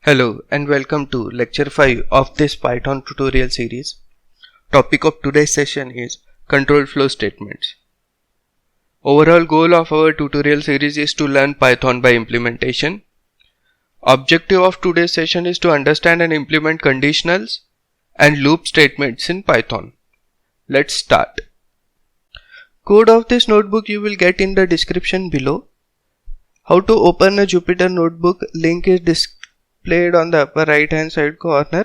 Hello and welcome to lecture 5 of this Python tutorial series. Topic of today's session is control flow statements. Overall goal of our tutorial series is to learn Python by implementation. Objective of today's session is to understand and implement conditionals and loop statements in Python. Let's start. Code of this notebook you will get in the description below. How to open a Jupyter notebook, link is displayed on the upper right hand side corner.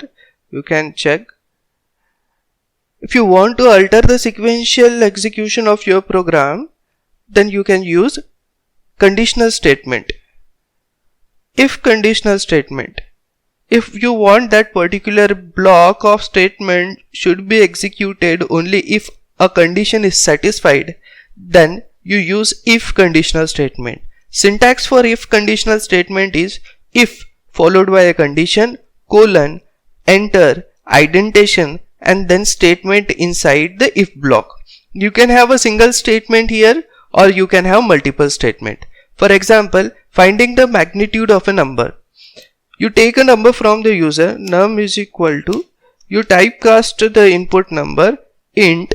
You can check. If you want to alter the sequential execution of your program, then you can use conditional statement. If conditional statement. If you want that particular block of statement should be executed only if a condition is satisfied, then you use if conditional statement. Syntax for if conditional statement is if followed by a condition, colon, enter, indentation, and then statement inside the if block. You can have a single statement here or you can have multiple statement. For example, finding the magnitude of a number. You take a number from the user, num is equal to, you typecast the input number, int,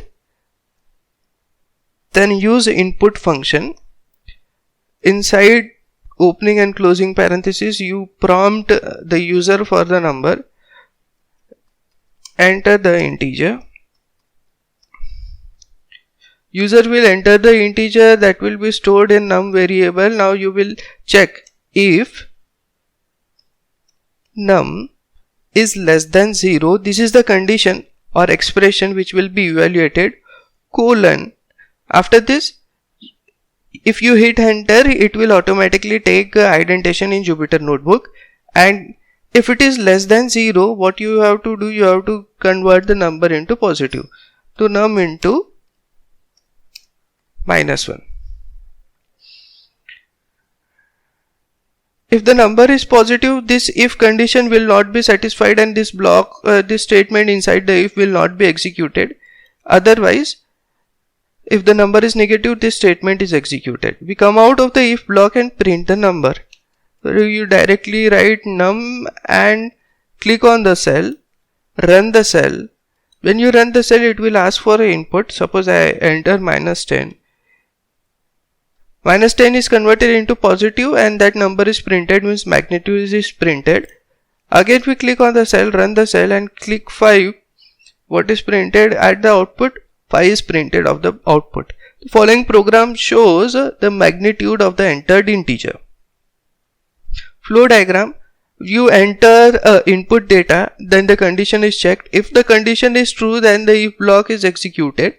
then use input function. Inside opening and closing parentheses, you prompt the user for the number, enter the integer. User will enter the integer that will be stored in num variable. Now you will check if num is less than 0. This is the condition or expression which will be evaluated, colon. After this, if you hit enter, it will automatically take indentation in Jupyter notebook, and if it is less than 0, what you have to do, you have to convert the number into positive. So num into -1. If the number is positive, this if condition will not be satisfied and this block, this statement inside the if will not be executed. Otherwise, if the number is negative, this statement is executed. We come out of the if block and print the number. So you directly write num and click on the cell, run the cell. When you run the cell, it will ask for an input. Suppose I enter -10. -10 is converted into positive and that number is printed, means magnitude is printed. Again we click on the cell, run the cell and click 5. What is printed at the output? 5 is printed of the output. The following program shows the magnitude of the entered integer. Flow diagram. You enter input data, then the condition is checked. If the condition is true, then the if block is executed,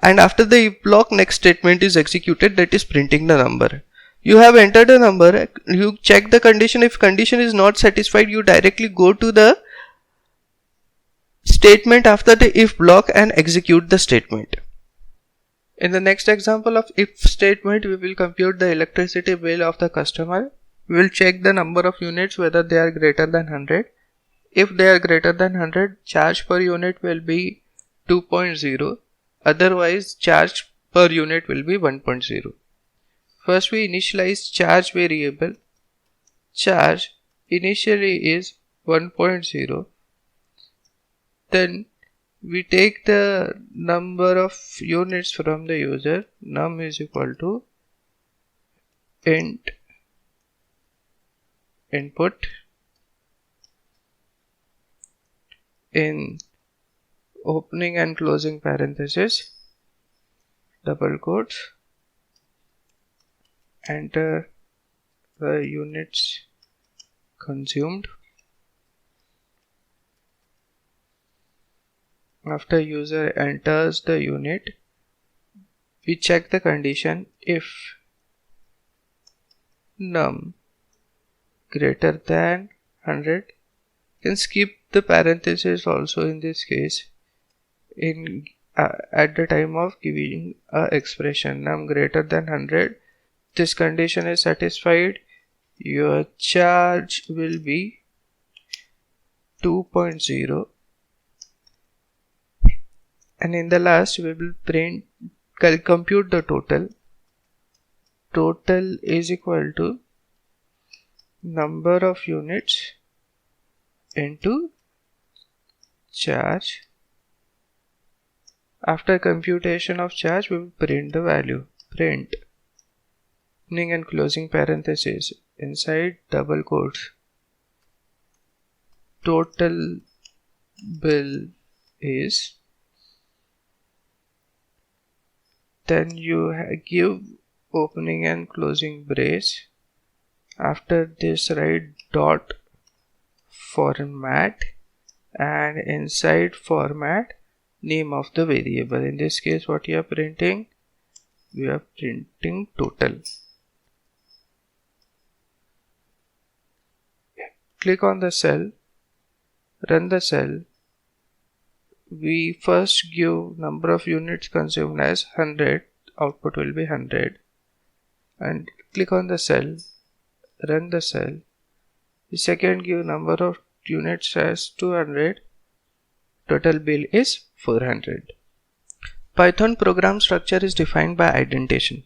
and after the if block, next statement is executed, that is printing the number. You have entered a number, you check the condition. If condition is not satisfied, you directly go to the statement after the if block and execute the statement. In the next example of if statement, we will compute the electricity bill of the customer. We will check the number of units whether they are greater than 100. If they are greater than 100, charge per unit will be 2.0. Otherwise, charge per unit will be 1.0. First we initialize charge variable. Charge initially is 1.0. Then we take the number of units from the user, num is equal to int input in opening and closing parentheses, double quotes, enter the units consumed. After user enters the unit, we check the condition. If num greater than 100, then skip the parentheses also in this case. In at the time of giving a expression, num greater than 100, this condition is satisfied, your charge will be 2.0. And in the last we will compute the total. Total is equal to number of units into charge. After computation of charge, we will print the value. Print opening and closing parenthesis inside double quotes. Total bill is. Then you give opening and closing brace. After this, write dot format, and inside format, name of the variable. In this case, what you are printing? We are printing total. Click on the cell, run the cell. We first give number of units consumed as 100, output will be 100, and click on the cell, run the cell. The second give number of units as 200, total bill is 400. Python program structure is defined by indentation.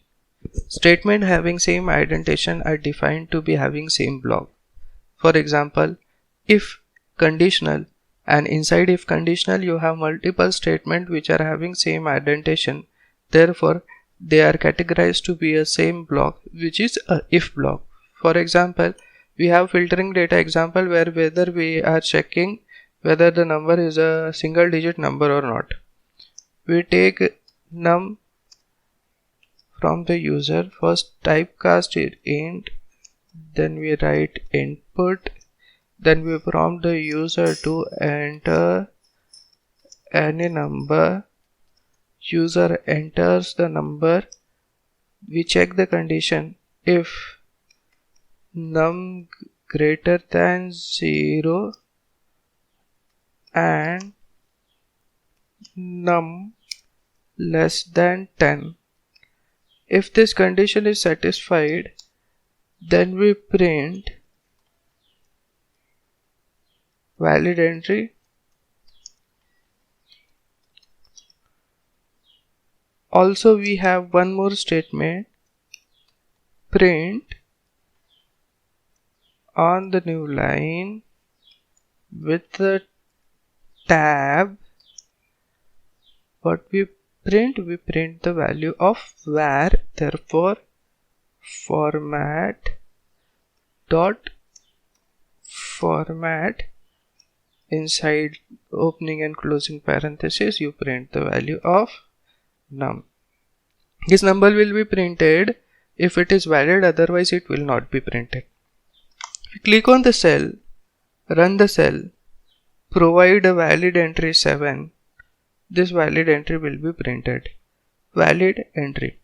Statement having same indentation are defined to be having same block. For example, if conditional, and inside if conditional you have multiple statements which are having same indentation, therefore they are categorized to be a same block, which is a if block. For example, we have filtering data example where whether we are checking whether the number is a single digit number or not. We take num from the user, first typecast it int, then we write input, then we prompt the user to enter any number. User enters the number. We check the condition. If num greater than 0 and num less than 10. If this condition is satisfied, then we print valid entry. Also we have one more statement, print on the new line with the tab. What we print the value of var. Therefore format dot format, inside opening and closing parenthesis you print the value of num. This number will be printed if it is valid, otherwise it will not be printed. If you click on the cell, run the cell, provide a valid entry 7, this valid entry will be printed. Valid entry.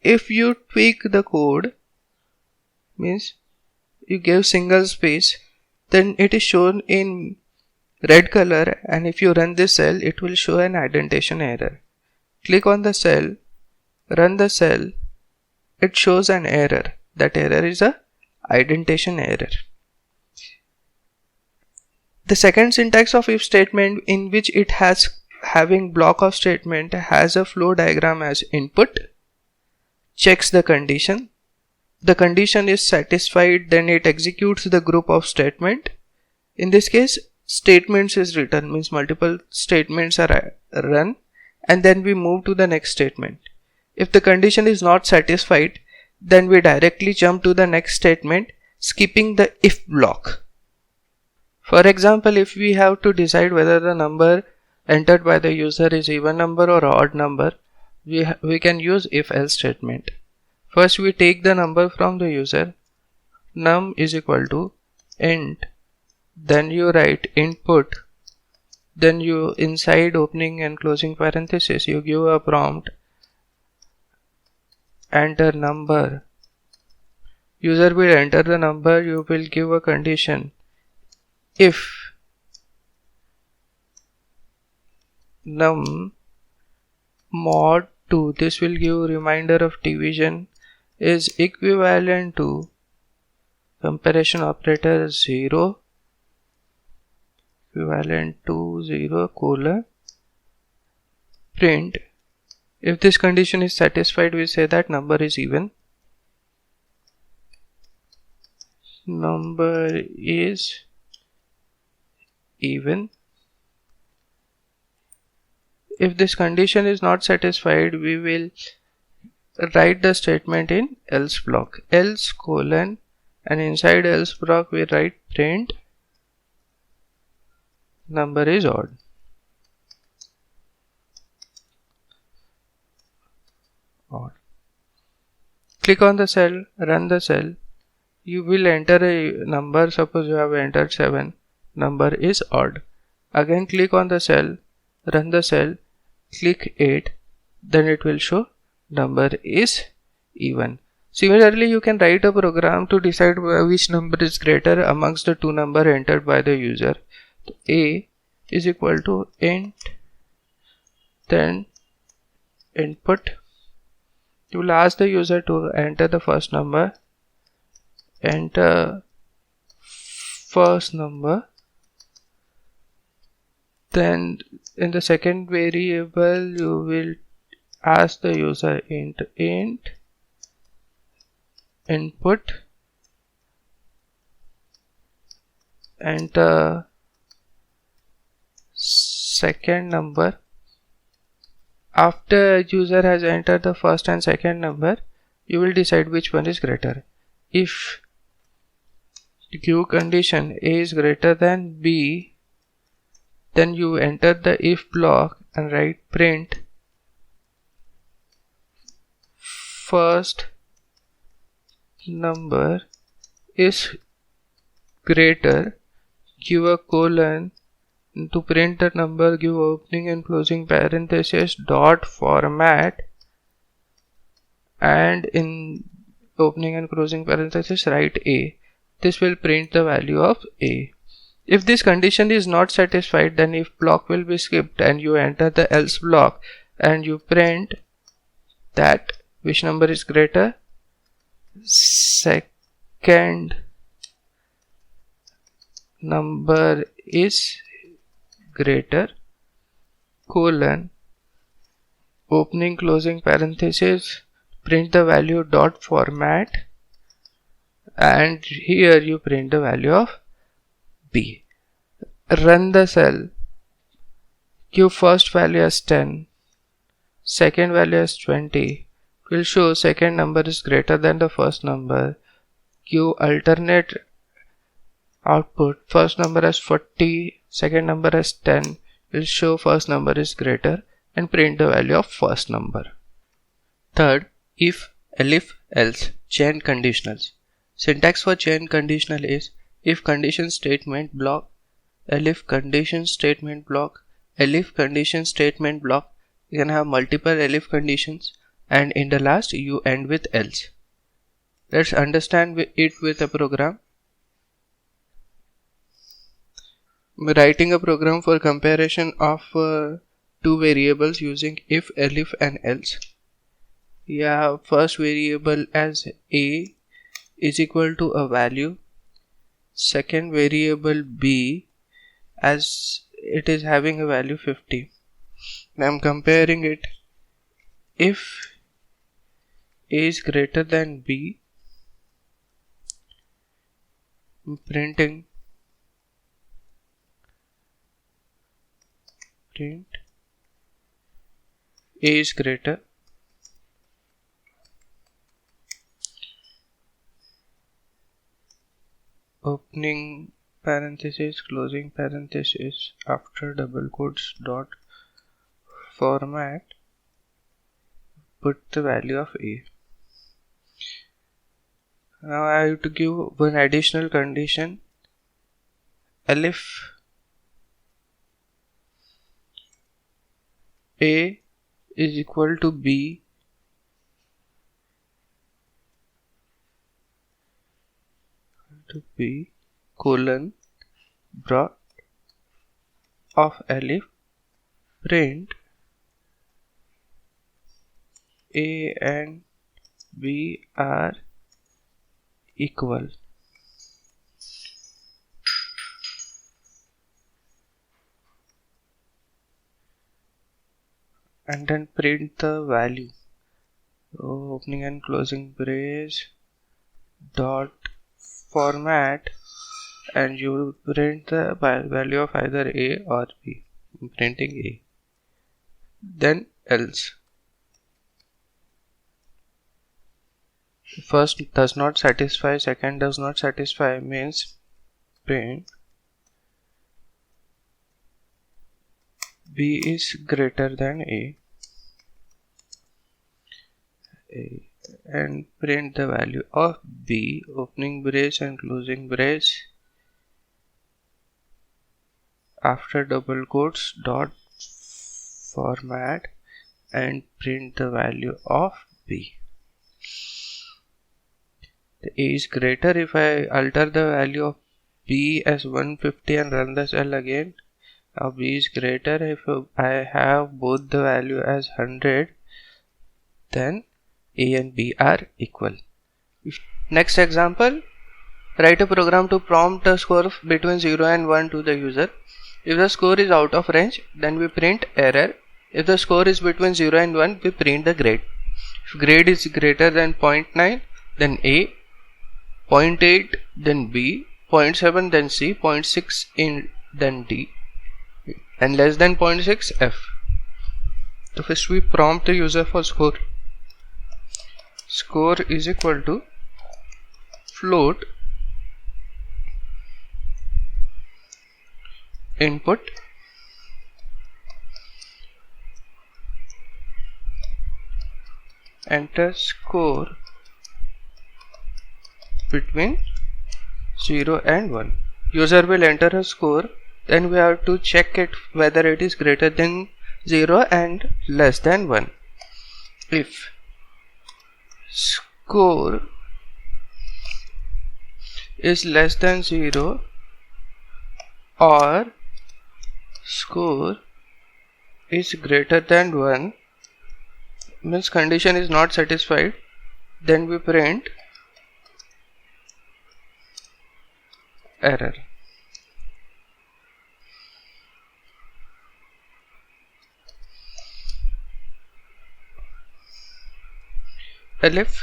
If you tweak the code, means you give single space, then it is shown in red color, and if you run this cell it will show an indentation error. Click on the cell, run the cell, it shows an error. That error is a indentation error. The second syntax of if statement, in which it has having block of statement, has a flow diagram as input, checks the condition. The condition is satisfied, then it executes the group of statement. In this case, statements is written, means multiple statements are run, and then we move to the next statement. If the condition is not satisfied, then we directly jump to the next statement, skipping the if block. For example, if we have to decide whether the number entered by the user is even number or odd number, we can use if else statement. First we take the number from the user, num is equal to int, then you write input, then you inside opening and closing parenthesis you give a prompt, enter number. User will enter the number, you will give a condition. If num mod 2, this will give reminder of division, is equivalent to comparison operator 0, equivalent to 0 colon, print. If this condition is satisfied, we say that number is even. Number is even. If this condition is not satisfied, we will write the statement in else block, else colon, and inside else block we write print number is odd. Click on the cell, run the cell. You will enter a number. Suppose you have entered 7, number is odd. Again click on the cell, run the cell, click 8, then it will show number is even. Similarly, you can write a program to decide which number is greater amongst the two numbers entered by the user. A is equal to int, then input. You will ask the user to enter the first number, enter first number, then in the second variable you will ask the user int input, enter second number. After user has entered the first and second number, you will decide which one is greater. If Q condition A is greater than B, then you enter the if block and write print first number is greater, give a colon. To print the number, give opening and closing parenthesis dot format, and in opening and closing parenthesis write A. This will print the value of A. If this condition is not satisfied, then if block will be skipped and you enter the else block and you print that which number is greater, second number is greater, colon, opening closing parenthesis, print the value dot format, and here you print the value of B. Run the cell, give first value as 10, second value as 20, will show second number is greater than the first number. Give alternate output, first number as 40, second number as 10, will show first number is greater, and print the value of first number. Third, if, elif, else, chain conditionals. Syntax for chain conditional is if condition statement block, elif condition statement block, elif condition statement block. You can have multiple elif conditions, and in the last you end with else. Let's understand it with a program. Writing a program for comparison of two variables using if, elif and else. You have first variable as A is equal to a value, second variable B as it is having a value 50. Now I am comparing it. If A is greater than B, printing print A is greater, opening parenthesis, closing parenthesis, after double quotes dot format, put the value of A. Now I have to give one additional condition, elif A is equal to B, colon dot of elif print A and B are equal. And then print the value. So opening and closing brace dot format and you print the value of either A or B. I'm printing A. Then else. First does not satisfy, second does not satisfy means print B is greater than A and print the value of B, opening brace and closing brace, after double quotes dot format, and print the value of B. The A is greater. If I alter the value of B as 150 and run the cell again, now B is greater. If I have both the value as 100, then A and B are equal. Next example, write a program to prompt a score between 0 and 1 to the user. If the score is out of range, then we print error. If the score is between 0 and 1, we print the grade. If grade is greater than 0.9, then A, 0.8, then B, 0.7, then C, 0.6, then D, and less than 0.6, F. So first we prompt the user for score. Score is equal to float input enter score between 0 and 1. User will enter a score, then we have to check it whether it is greater than 0 and less than 1. If score is less than 0 or score is greater than 1, means condition is not satisfied, then we print error. Elif,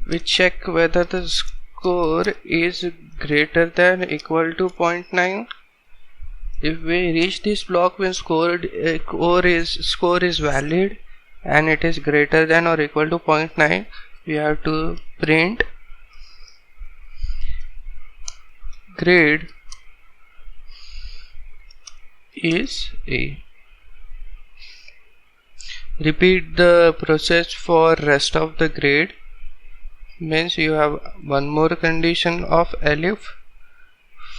we check whether the score is greater than or equal to 0.9. If we reach this block when score is valid and it is greater than or equal to 0.9, we have to print grade is A. Repeat the process for rest of the grade, means you have one more condition of Elif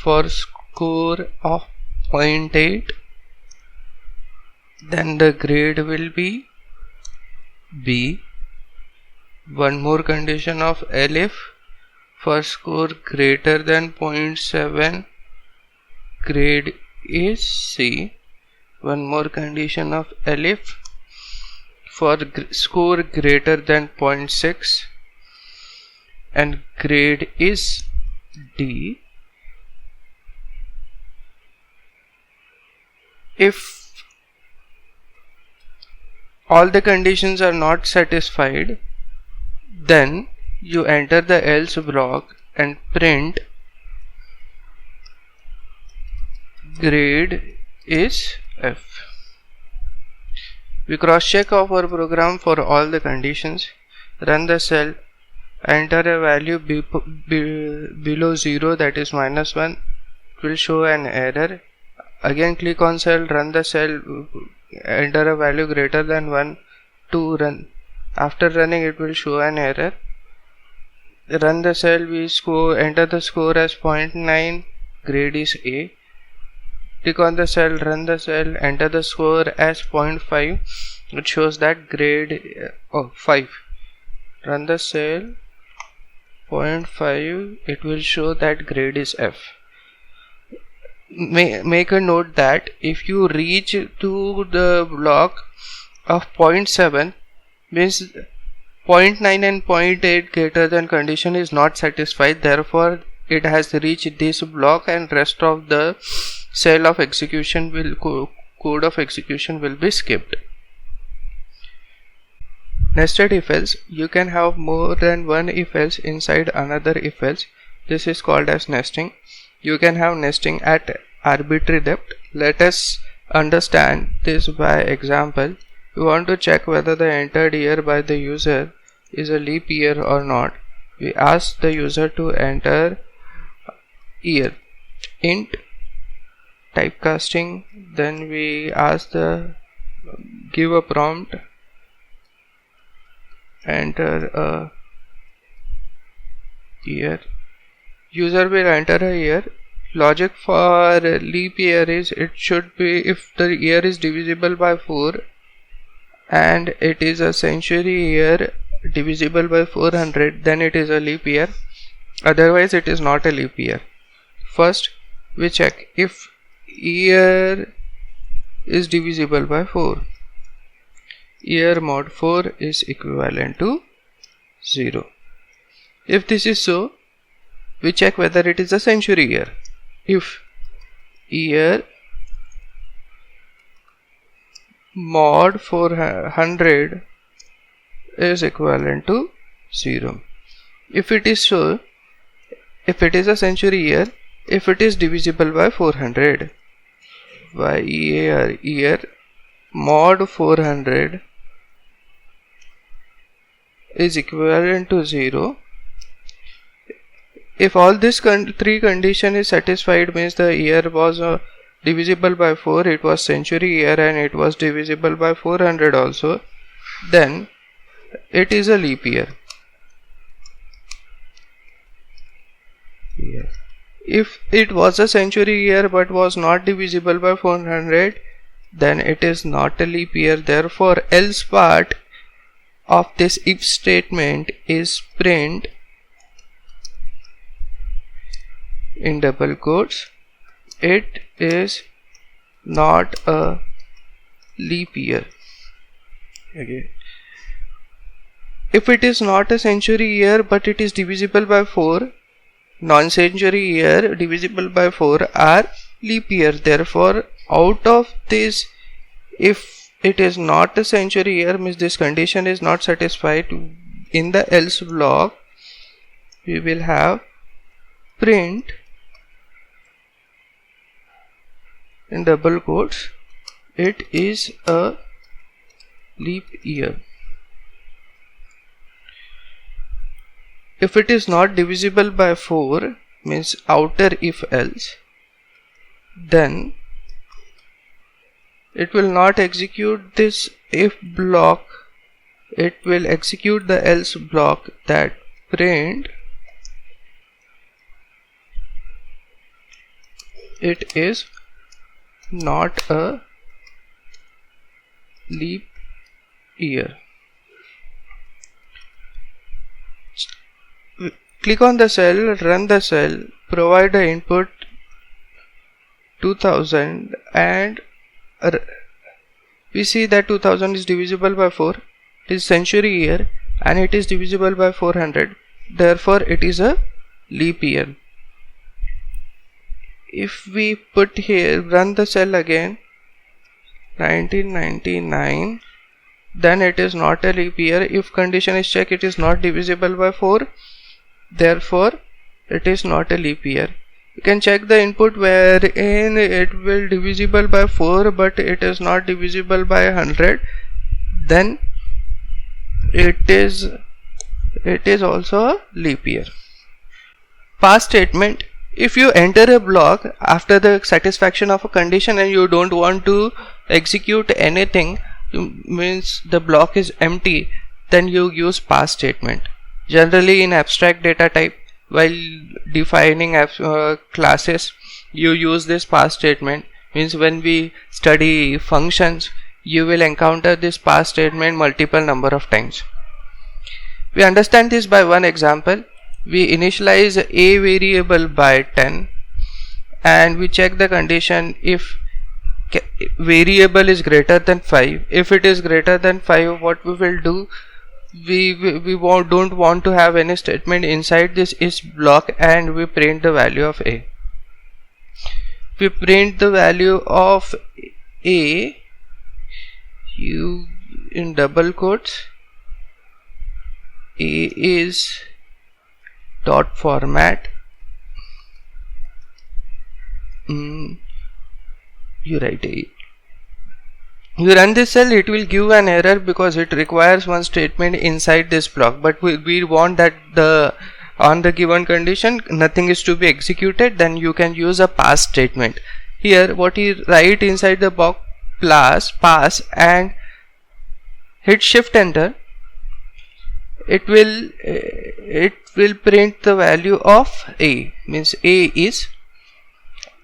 for score of 0.8, then the grade will be B. One more condition of Elif for score greater than 0.7, grade is C. One more condition of Elif for score greater than 0.6 and grade is D. If all the conditions are not satisfied, then you enter the else block and print grade is F. We cross check our program for all the conditions, run the cell, enter a value below 0, that is -1, it will show an error. Again click on cell, run the cell, enter a value greater than 1 to run. After running it will show an error. Run the cell, we enter the score as 0.9, grade is A. Click on the cell, run the cell, enter the score as 0.5, it shows that grade 5. Run the cell, 0.5, it will show that grade is F. Make a note that if you reach to the block of 0.7, means 0.9 and 0.8 greater than condition is not satisfied, therefore it has reached this block and rest of the cell of execution code of execution will be skipped. Nested if else, you can have more than one if else inside another if else. This is called as nesting. You can have nesting at arbitrary depth. Let us understand this by example. We want to check whether the entered year by the user is a leap year or not. We ask the user to enter year, int typecasting, then we ask give a prompt, enter a year. User will enter a year. Logic for leap year is it should be if the year is divisible by 4 and it is a century year divisible by 400, then it is a leap year. Otherwise it is not a leap year. First we check if year is divisible by 4. Year mod 4 is equivalent to 0. If this is so, we check whether it is a century year. If year mod 400 is equivalent to 0. If it is so, if it is a century year, if it is divisible by 400, by year mod 400 is equivalent to 0. If all this three condition is satisfied, means the year was divisible by 4, it was century year and it was divisible by 400 also, then it is a leap year. If it was a century year but was not divisible by 400, then it is not a leap year. Therefore, else part of this if statement is print in double quotes, it is not a leap year. Okay. If it is not a century year but it is divisible by 4, non-century year divisible by 4 are leap year. Therefore, out of this, if it is not a century year, means this condition is not satisfied, in the else block we will have print in double quotes, it is a leap year. If it is not divisible by 4, means outer if else, then it will not execute this if block, it will execute the else block, that print it is not a leap year. Click on the cell, run the cell, provide the input 2000 and we see that 2000 is divisible by 4, it is century year and it is divisible by 400, therefore it is a leap year. If we put here, run the cell again, 1999, then it is not a leap year. If condition is checked, it is not divisible by 4, therefore it is not a leap year. You can check the input wherein it will divisible by 4 but it is not divisible by 100, then it is also a leap year. Past statement. If you enter a block after the satisfaction of a condition and you don't want to execute anything, means the block is empty, then you use past statement. Generally in abstract data type, while defining classes, you use this past statement. Means when we study functions, you will encounter this past statement multiple number of times. We understand this by one example. We initialize a variable by 10 and we check the condition if variable is greater than 5. If it is greater than 5, what we will do, we don't want to have any statement inside this is block and we print the value of a. We print the value of a, in double quotes, a is dot format you write a. You run this cell, it will give an error because it requires one statement inside this block, but we want that on the given condition nothing is to be executed. Then you can use a pass statement. Here what you write inside the box pass and hit shift enter, it will print the value of a, means a is,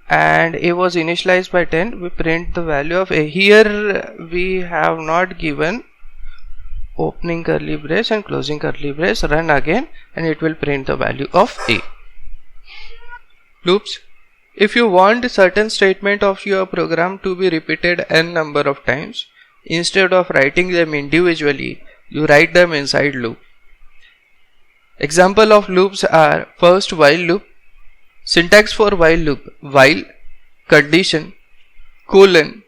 and a was initialized by 10. We print the value of a. Here we have not given opening curly brace and closing curly brace. Run again and it will print the value of a. Loops. If you want a certain statement of your program to be repeated n number of times, instead of writing them individually, you write them inside loop. Example of loops are: first, while loop. Syntax for while loop: while, condition, colon,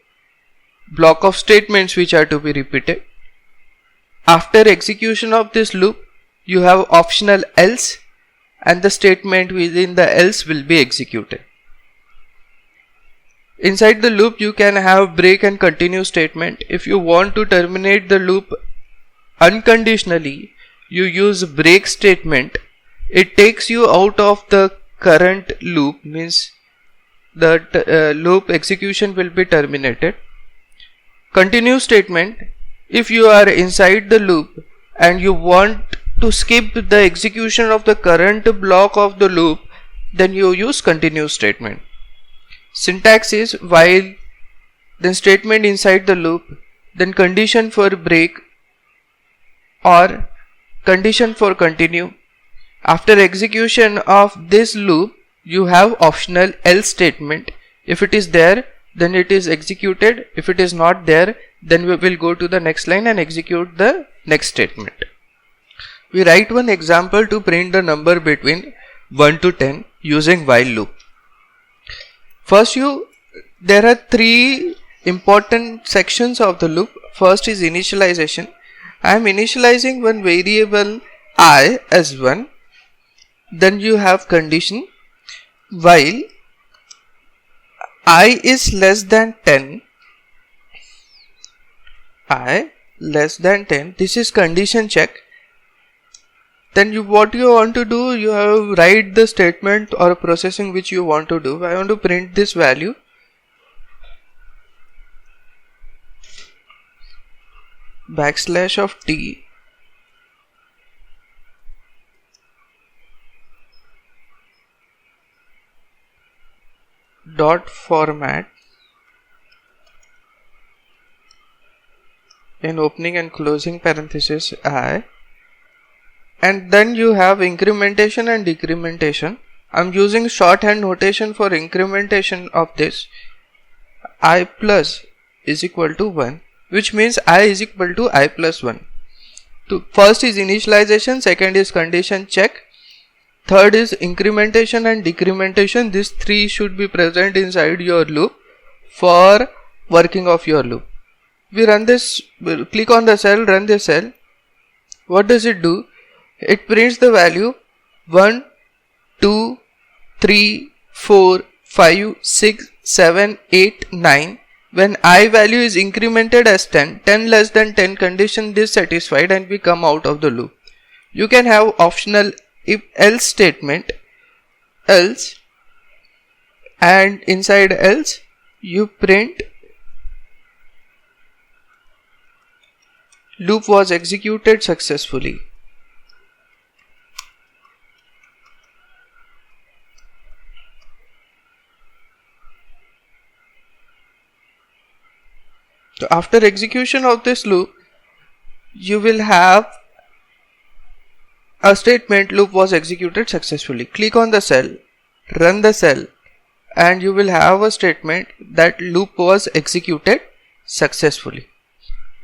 block of statements which are to be repeated. After execution of this loop, you have optional else, and the statement within the else will be executed. Inside the loop you can have break and continue statement. If you want to terminate the loop unconditionally, you use break statement. It takes you out of the current loop, means the loop execution will be terminated. Continue statement: if you are inside the loop and you want to skip the execution of the current block of the loop, then you use continue statement. Syntax is while, then statement inside the loop, then condition for break or condition for continue. After execution of this loop, you have optional else statement. If it is there, then it is executed. If it is not there, then we will go to the next line and execute the next statement. We write one example to print the number between 1 to 10 using while loop. First, there are three important sections of the loop. First is initialization. I am initializing one variable I as 1. Then you have condition: while I is less than 10, I less than 10, this is condition check. Then what you want to do, you have write the statement or processing which you want to do. I want to print this value. Backslash of t dot format in opening and closing parenthesis I, and then you have incrementation and decrementation. I'm using shorthand notation for incrementation of this. I plus is equal to 1, which means I is equal to I plus 1. First is initialization, second is condition check, third is incrementation and decrementation. These three should be present inside your loop for working of your loop. We run this, click on the cell, run this cell. What does it do? It prints the value 1, 2, 3, 4, 5, 6, 7, 8, 9. When I value is incremented as 10, 10 less than 10 condition dissatisfied, and we come out of the loop. You can have optional if else statement, else, and inside else you print loop was executed successfully. So after execution of this loop, you will have a statement loop was executed successfully. Click on the cell, run the cell, and you will have a statement that loop was executed successfully.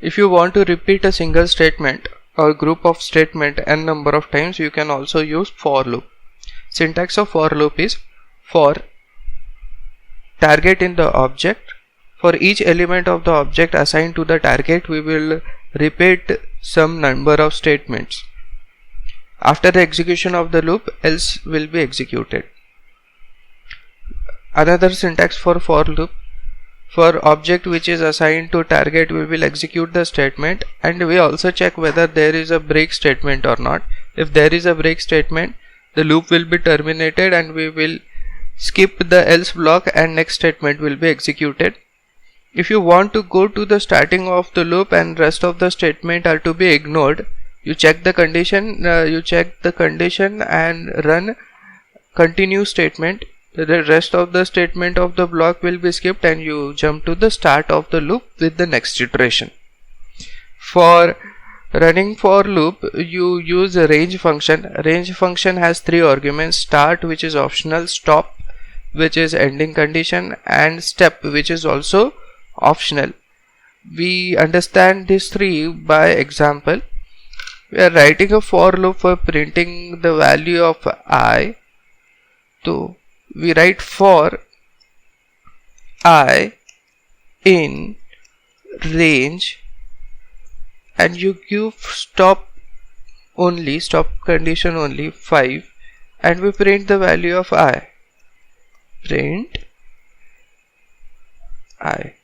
If you want to repeat a single statement or group of statement n number of times, you can also use for loop. Syntax of for loop is: for target in the object. For each element of the object assigned to the target, we will repeat some number of statements. After the execution of the loop, else will be executed. Another syntax for loop: for object which is assigned to target, we will execute the statement, and we also check whether there is a break statement or not. If there is a break statement, the loop will be terminated and we will skip the else block and next statement will be executed. If you want to go to the starting of the loop and rest of the statement are to be ignored, you check the condition and run continue statement. The rest of the statement of the block will be skipped and you jump to the start of the loop with the next iteration. For running for loop, you use a range function. Range function has three arguments: start, which is optional; stop, which is ending condition; and step, which is also optional. We understand these three by example. We are writing a for loop for printing the value of I. So we write for I in range, and you give stop condition only 5, and we print the value of I. Print I.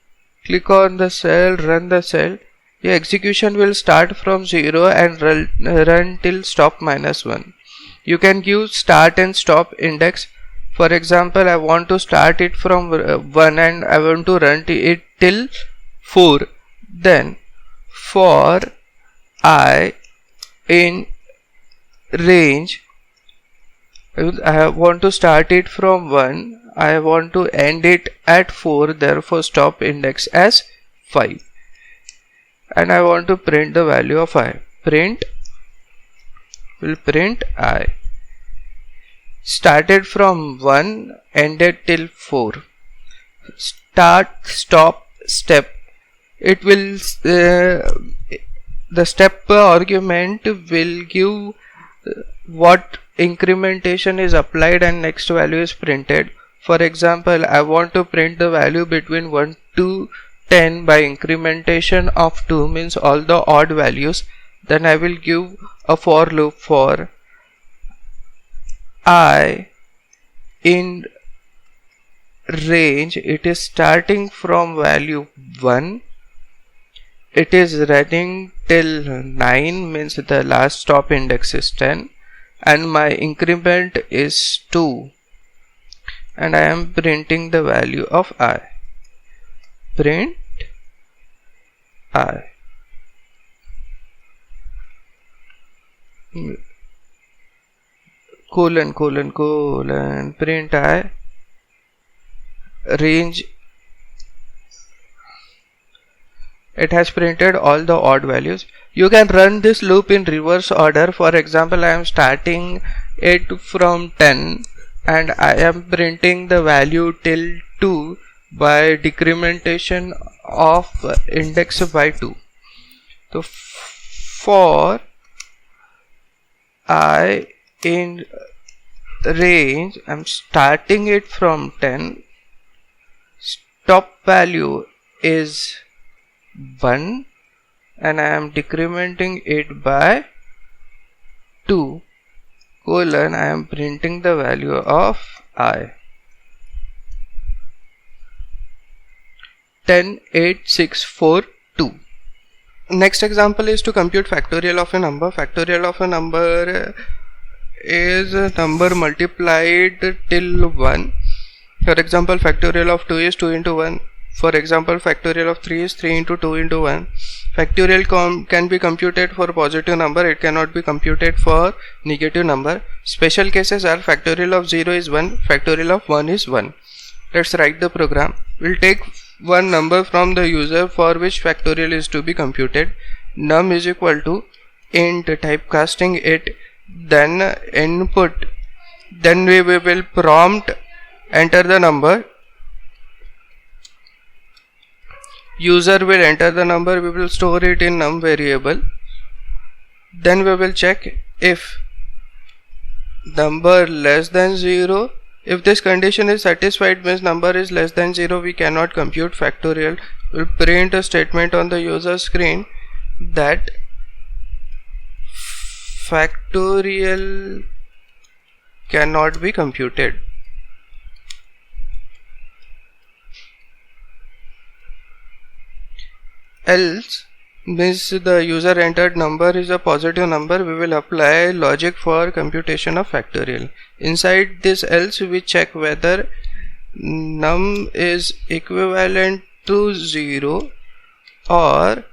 Click on the cell, run the cell. Your execution will start from 0 and run till stop -1. You can give start and stop index. For example, I want to start it from 1 and I want to run it till 4. Then for I in range, I want to start it from 1, I want to end it at 4, therefore stop index as 5, and I want to print the value of I. Will print I. Started from 1, ended till 4. Start, stop, step. It will the step argument will give what incrementation is applied and next value is printed. For example, I want to print the value between 1 to 10 by incrementation of 2, means all the odd values. Then I will give a for loop for I in range. It is starting from value 1. It is running till 9, means the last stop index is 10, and my increment is 2, and I am printing the value of I. Print I. Colon, print I. Range. It has printed all the odd values. You can run this loop in reverse order. For example, I am starting it from 10 and I am printing the value till 2 by decrementation of index by 2. So for I in range, I am starting it from 10. Stop value is 1 and I am decrementing it by 2, colon, I am printing the value of I. 10, 8, 6, 4, 2. Next example is to compute factorial of a number. Factorial of a number is a number multiplied till 1. For example, factorial of 2 is 2 into 1. For example, factorial of 3 is 3 into 2 into 1. Factorial can be computed for positive number. It cannot be computed for negative number. Special cases are factorial of 0 is 1, factorial of 1 is 1. Let's write the program. We'll take one number from the user for which factorial is to be computed. Num is equal to int, typecasting it, then input, then we will prompt enter the number. User will enter the number, we will store it in num variable. Then we will check if number less than 0. If this condition is satisfied, means number is less than 0, we cannot compute factorial. We'll print a statement on the user screen that factorial cannot be computed. else means the user entered number is a positive number, we will apply logic for computation of factorial. Inside this else we check whether num is equivalent to 0 or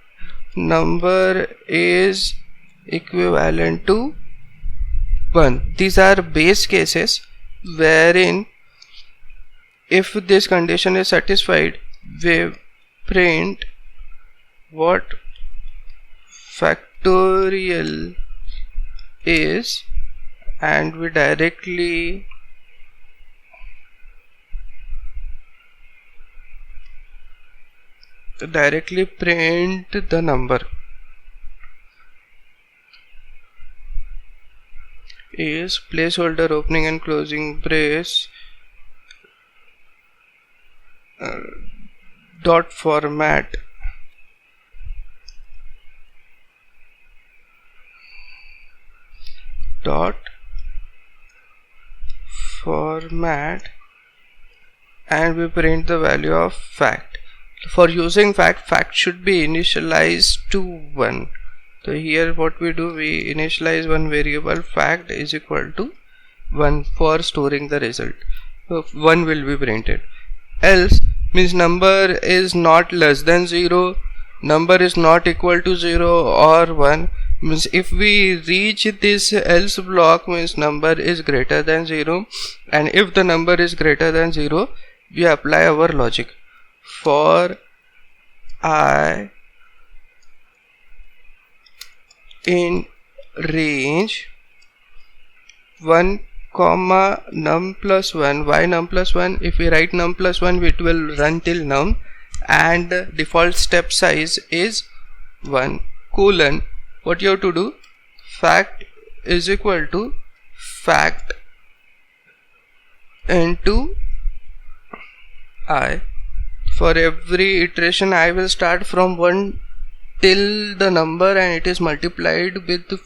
number is equivalent to 1. These are base cases wherein if this condition is satisfied, we print what factorial is and we directly print the number is placeholder opening and closing brace dot format and we print the value of fact. For using fact should be initialized to 1. So here what we do, we initialize one variable fact is equal to 1 for storing the result. So 1 will be printed. Else means number is not less than 0, number is not equal to 0 or 1. Means if we reach this else block means number is greater than 0, and if the number is greater than 0 we apply our logic. For I in range 1 comma num plus 1. Why num plus 1? If we write num plus 1 it will run till num and default step size is 1 colon. What you have to do, fact is equal to fact into I. For every iteration I will start from 1 till the number and it is multiplied with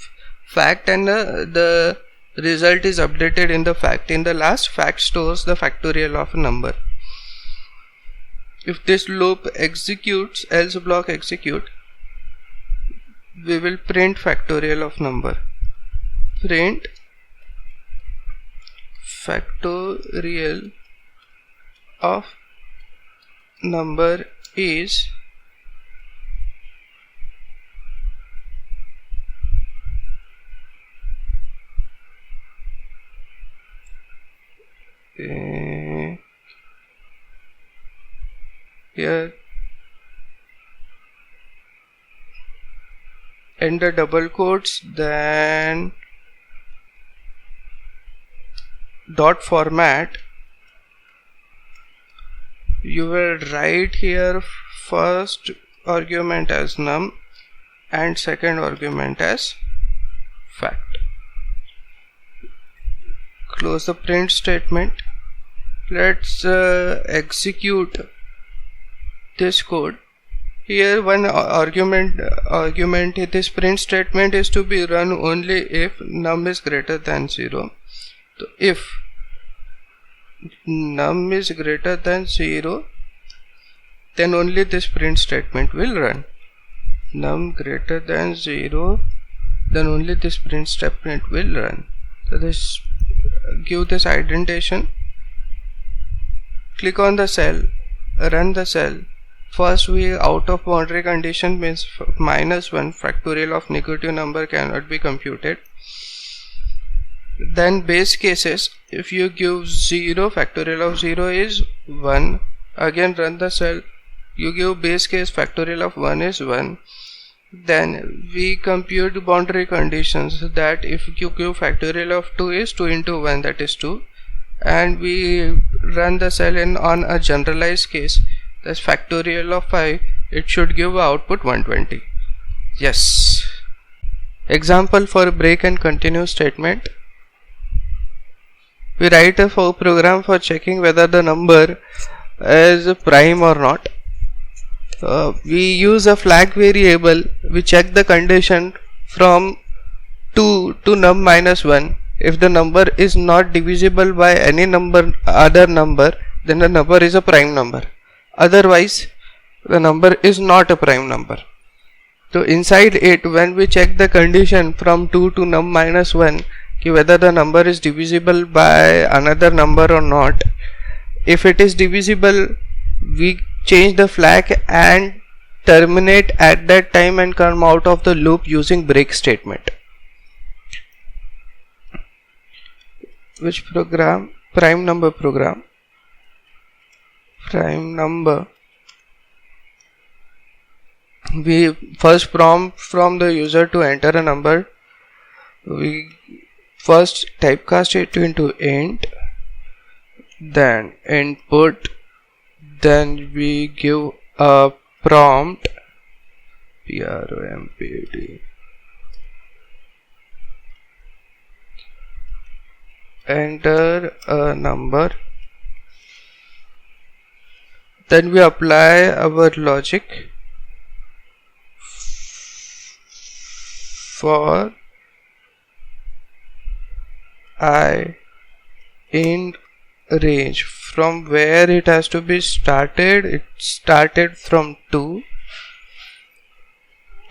fact and the result is updated in the fact. In the last, fact stores the factorial of a number. If this loop executes, else block execute, we will print factorial of number. Print factorial of number is here enter double quotes, then dot format. You will write here first argument as num and second argument as fact. Close the print statement. Let's execute this code. Here one argument this print statement is to be run only if num is greater than 0. So if num is greater than 0, then only this print statement will run. Num greater than 0, then only this print statement will run. So this give this indentation, click on the cell, run the cell. First we out of boundary condition means -1, factorial of negative number cannot be computed. Then base cases, if you give 0, factorial of 0 is 1. Again run the cell, you give base case, factorial of 1 is 1. Then we compute boundary conditions, that if you give factorial of 2 is 2 into 1, that is 2. And we run the cell in on a generalized case, that's factorial of 5, it should give output 120. Yes. Example for break and continue statement. We write a for program for checking whether the number is prime or not. We use a flag variable, we check the condition from 2 to num minus 1. If the number is not divisible by any other number, then the number is a prime number. Otherwise, the number is not a prime number. So inside it, when we check the condition from 2 to num minus 1, whether the number is divisible by another number or not, if it is divisible, we change the flag and terminate at that time and come out of the loop using break statement. Which program? Prime number program. Prime number. We first prompt from the user to enter a number. We first typecast it into int, then input, then we give a prompt, prompt, enter a number, then we apply our logic for I in range from where it has to be started. It started from 2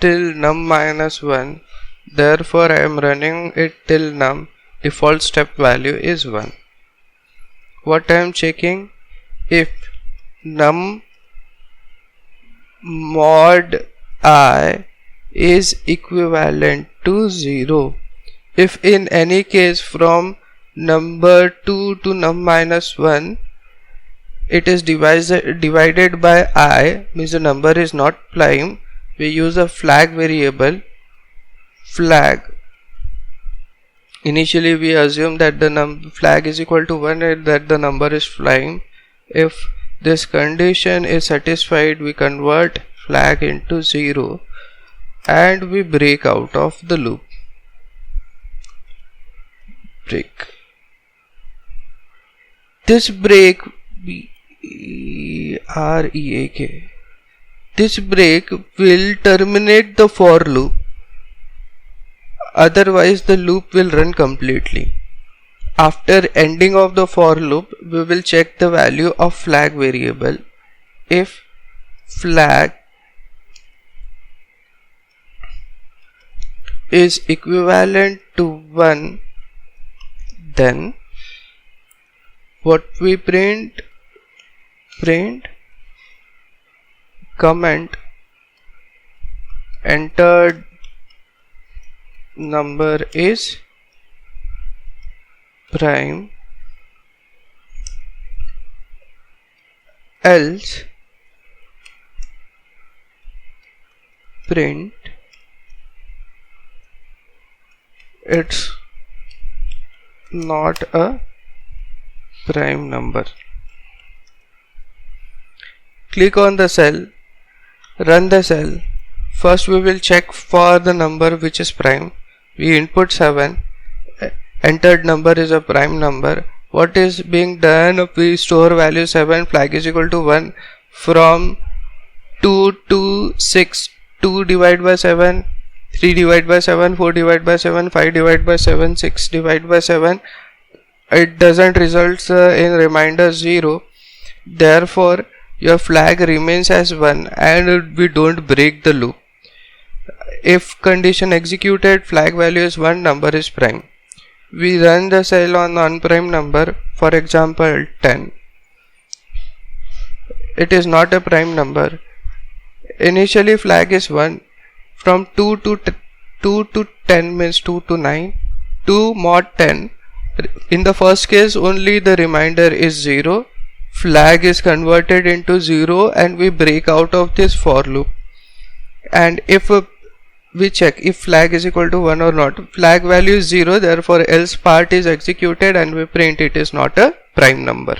till num minus 1, therefore I am running it till num. Default step value is 1. What I am checking? If num mod I is equivalent to 0, if in any case from number 2 to num minus 1 it is divided by I, means the number is not prime, we use a flag variable flag. Initially we assume that the flag is equal to 1 and that the number is prime. If this condition is satisfied, we convert flag into 0 and we break out of the loop. Break. This break, B-R-E-A-K, this break will terminate the for loop, otherwise the loop will run completely. After ending of the for loop, we will check the value of flag variable. If flag is equivalent to 1, then what we print comment entered number is prime, else print it's not a prime number. Click on the cell, run the cell. First we will check for the number which is prime. We input 7, entered number is a prime number. What is being done? We store value 7, flag is equal to 1 from 2 to 6. 2 divided by 7, 3 divided by 7, 4 divided by 7, 5 divided by 7, 6 divided by 7. It doesn't result in remainder 0. Therefore your flag remains as 1 and we don't break the loop. If condition executed, flag value is 1, number is prime. We run the cell on non-prime number, for example 10. It is not a prime number. Initially flag is 1. From 2 to 10 means 2 to 9. 2 mod 10. In the first case only the remainder is 0. Flag is converted into 0 and we break out of this for loop. And if we check if flag is equal to 1 or not, flag value is 0, therefore else part is executed and we print it is not a prime number.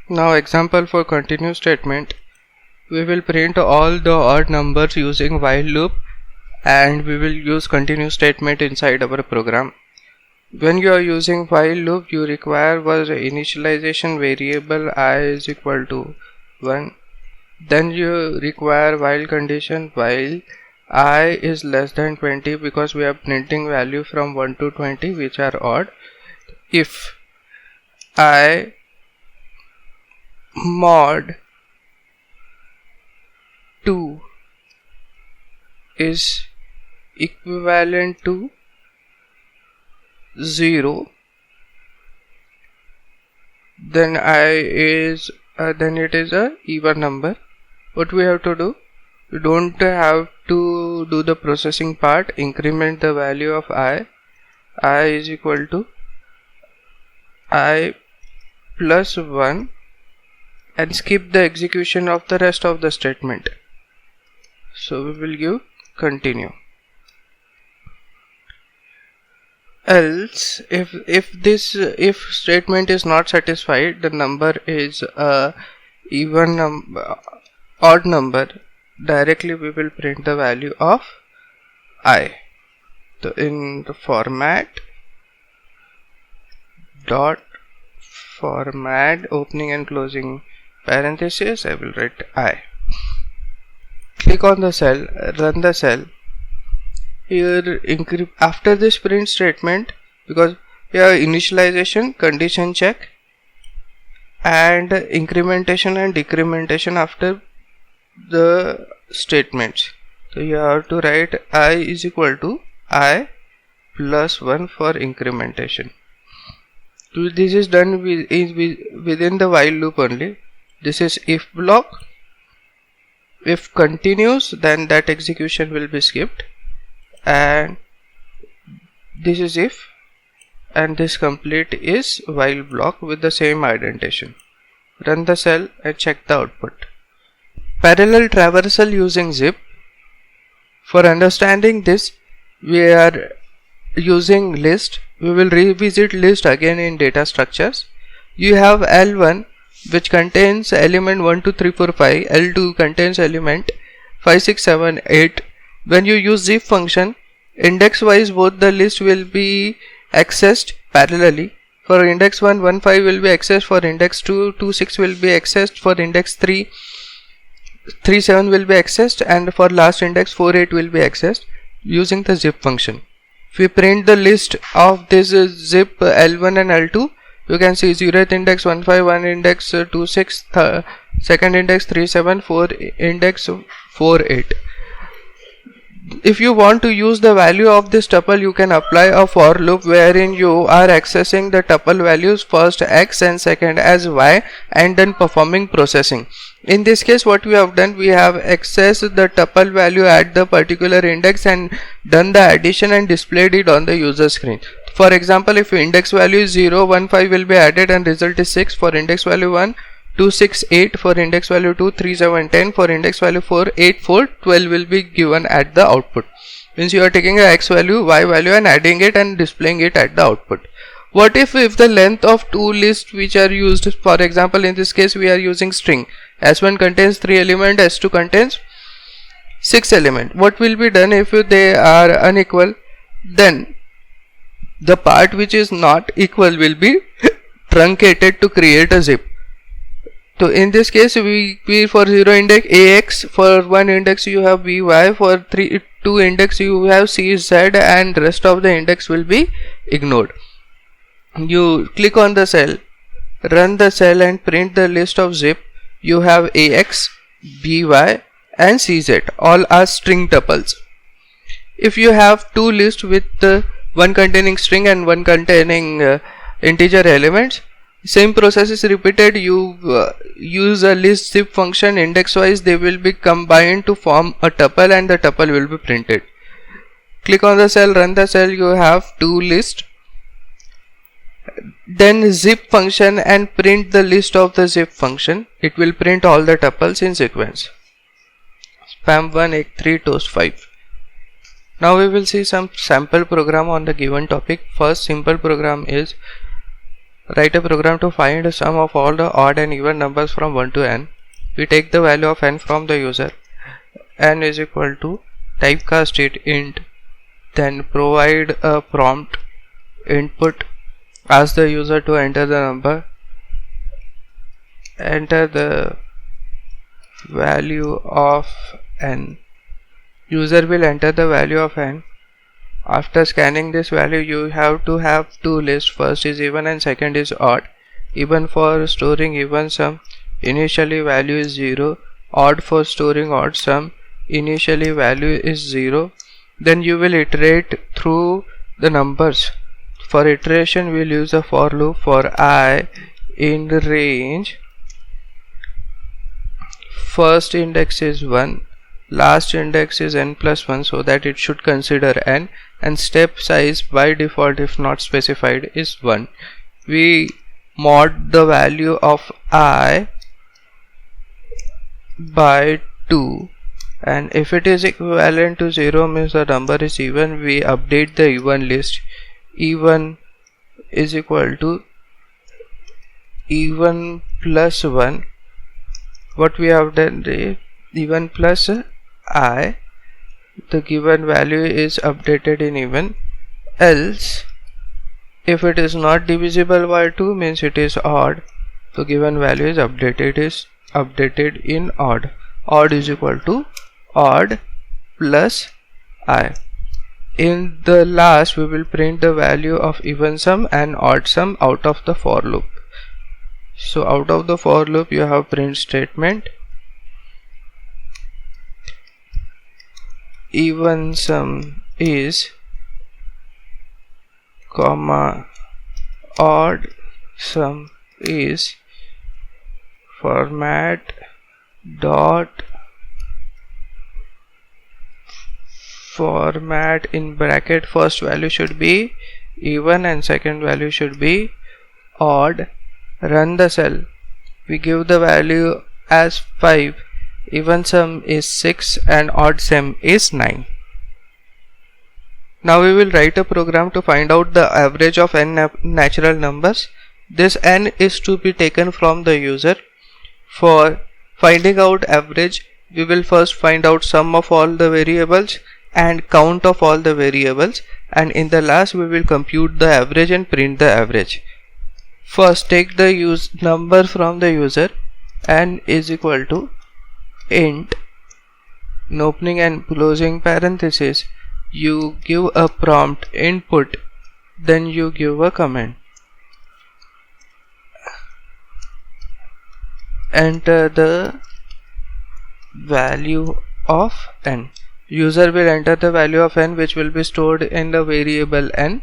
Now example for continuous statement. We will print all the odd numbers using while loop and we will use continuous statement inside our program. When you are using while loop, you require was initialization variable I is equal to 1. Then you require while condition while I is less than 20, because we are printing value from 1 to 20 which are odd. If I mod 2 is equivalent to 0, then then it is a even number. What we have to do, we don't have to do the processing part. Increment the value of I is equal to I plus 1, and skip the execution of the rest of the statement. So we will give continue. Else, if statement is not satisfied, the number is a odd number, directly we will print the value of I. So in the format opening and closing parenthesis, I will write I. Click on the cell, run the cell. Here after this print statement, because here initialization, condition check, and incrementation and decrementation after the statements. So you have to write I is equal to I plus 1 for incrementation. So this is done within the while loop only. This is if block. If continues, then that execution will be skipped, and this is if, and this complete is while block with the same indentation. Run the cell and check the output. Parallel traversal using zip. For understanding this, we are using list. We will revisit list again in data structures. You have L1, which contains element 1, 2, 3, 4, 5. L2 contains element 5, 6, 7, 8. When you use zip function, index wise both the list will be accessed parallelly. For index 1, 1, 5 will be accessed. For index 2, 2, 6 will be accessed. For index 3, 3, 7 will be accessed, and for last index 4, 8 will be accessed using the zip function. If we print the list of this zip L1 and L2, you can see 0th index 1, 5, 1 index 2, 6, second index 3, 7, 4 index 4, 8. If you want to use the value of this tuple, you can apply a for loop wherein you are accessing the tuple values first x and second as y, and then performing processing. In this case, what we have done, we have accessed the tuple value at the particular index and done the addition and displayed it on the user screen. For example, if index value is 0, 1, 5 will be added and result is 6. For index value 1, 2, 6, 8. For index value 2, 3, 7, 10. For index value 4, 8, 4, 12 will be given at the output. Means you are taking a x value, y value and adding it and displaying it at the output. What if the length of two lists which are used, for example in this case we are using string, S1 contains 3 elements, S2 contains 6 elements. What will be done if they are unequal? Then the part which is not equal will be truncated to create a zip. So in this case, we for 0 index AX, for 1 index you have BY, for 2 index you have CZ, and rest of the index will be ignored. You click on the cell, run the cell and print the list of zip. You have AX, BY and CZ, all are string tuples. If you have two lists with one containing string and one containing integer elements, same process is repeated. You use a list zip function, index wise they will be combined to form a tuple and the tuple will be printed. Click on the cell, run the cell, you have two lists. Then zip function and print the list of the zip function. It will print all the tuples in sequence. Spam 1, egg 3, toast 5. Now we will see some sample program on the given topic. First simple program is write a program to find the sum of all the odd and even numbers from 1 to n. We take the value of n from the user. N is equal to typecast it int, then provide a prompt input, ask the user to enter the number, enter the value of n. User will enter the value of n. After scanning this value, you have to have two lists. First is even and second is odd. Even for storing even sum, initially value is 0, odd for storing odd sum, initially value is 0. Then you will iterate through the numbers. For iteration we will use a for loop for I in the range. First index is 1, last index is n plus 1, so that it should consider n, and step size by default, if not specified, is 1. We mod the value of I by 2, and if it is equivalent to 0 means the number is even, we update the even list. Even is equal to even plus 1. What we have done is even plus I, the given value is updated in even, else if it is not divisible by 2 means it is odd, the given value is updated in odd. Odd is equal to odd plus I. In the last we will print the value of even sum and odd sum out of the for loop. So out of the for loop you have print statement, even sum is comma odd sum is format dot format in bracket, first value should be even and second value should be odd. Run the cell. We give the value as 5, even sum is 6 and odd sum is 9. Now we will write a program to find out the average of n natural numbers. This n is to be taken from the user. For finding out average, we will first find out sum of all the variables and count of all the variables, and in the last we will compute the average and print the average. First take the number from the user, n is equal to int, in opening and closing parenthesis you give a prompt input, then you give a comment. Enter the value of n. User will enter the value of n, which will be stored in the variable n.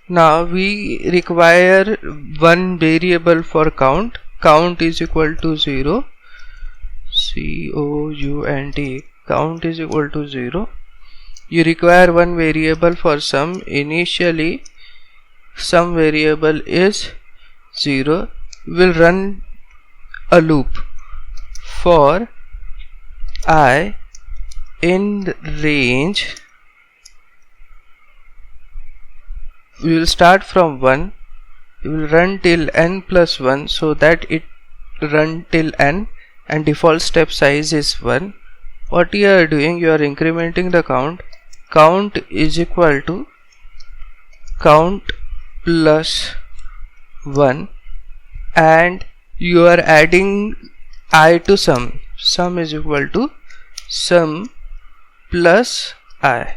Now we require one variable for count. Count is equal to 0. C-O-U-N-T. Count is equal to 0. You require one variable for sum. Initially sum variable is 0. We will run a loop for I in range. We will start from 1. We will run till n plus 1, so that it run till n, and default step size is 1. What you are doing, you are incrementing the count. Count is equal to count plus 1, and you are adding I to sum. Sum is equal to sum plus I.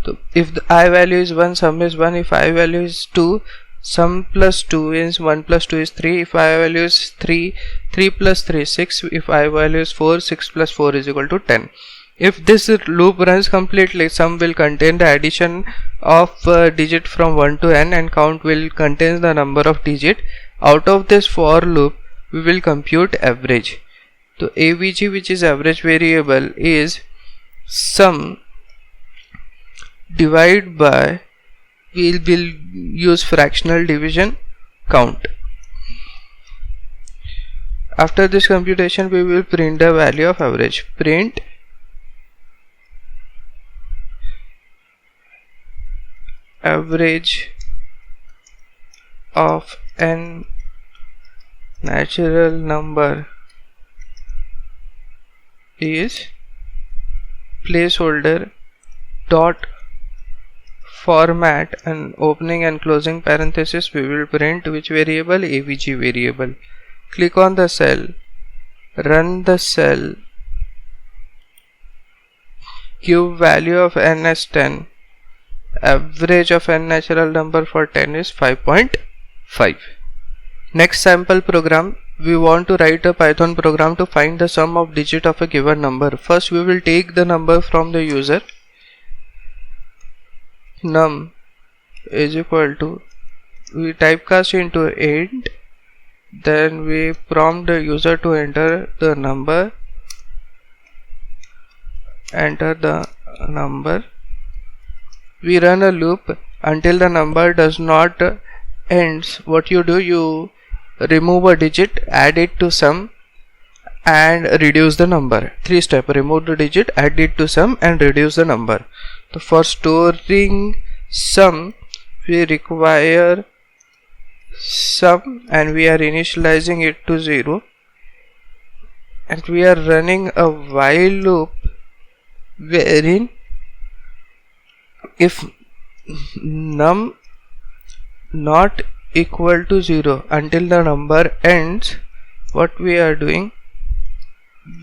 So if the I value is 1, sum is 1. If I value is 2, sum plus 2 is 1 plus 2 is 3. If I value is 3, 3 plus 3 is 6. If I value is 4, 6 plus 4 is equal to 10. If this loop runs completely, sum will contain the addition of digit from 1 to n, and count will contain the number of digit. Out of this for loop we will compute average. So AVG, which is average variable, is sum divide by, we will use fractional division, count. After this computation we will print the value of average. Print average of n natural number is placeholder dot format, and opening and closing parenthesis we will print which variable? AVG variable. Click on the cell, run the cell, give value of n as 10. Average of n natural number for 10 is 5.5. Next sample program we want to write a Python program to find the sum of digit of a given number. First we will take the number from the user. Num is equal to, we typecast into int, then we prompt the user to enter the number. Enter the number. We run a loop until the number does not ends. What you do, you remove a digit, add it to sum and reduce the number. 3 steps: remove the digit, add it to sum and reduce the number. So for storing sum, we require sum and we are initializing it to 0, and we are running a while loop wherein if num not equal to 0 until the number ends, what we are doing,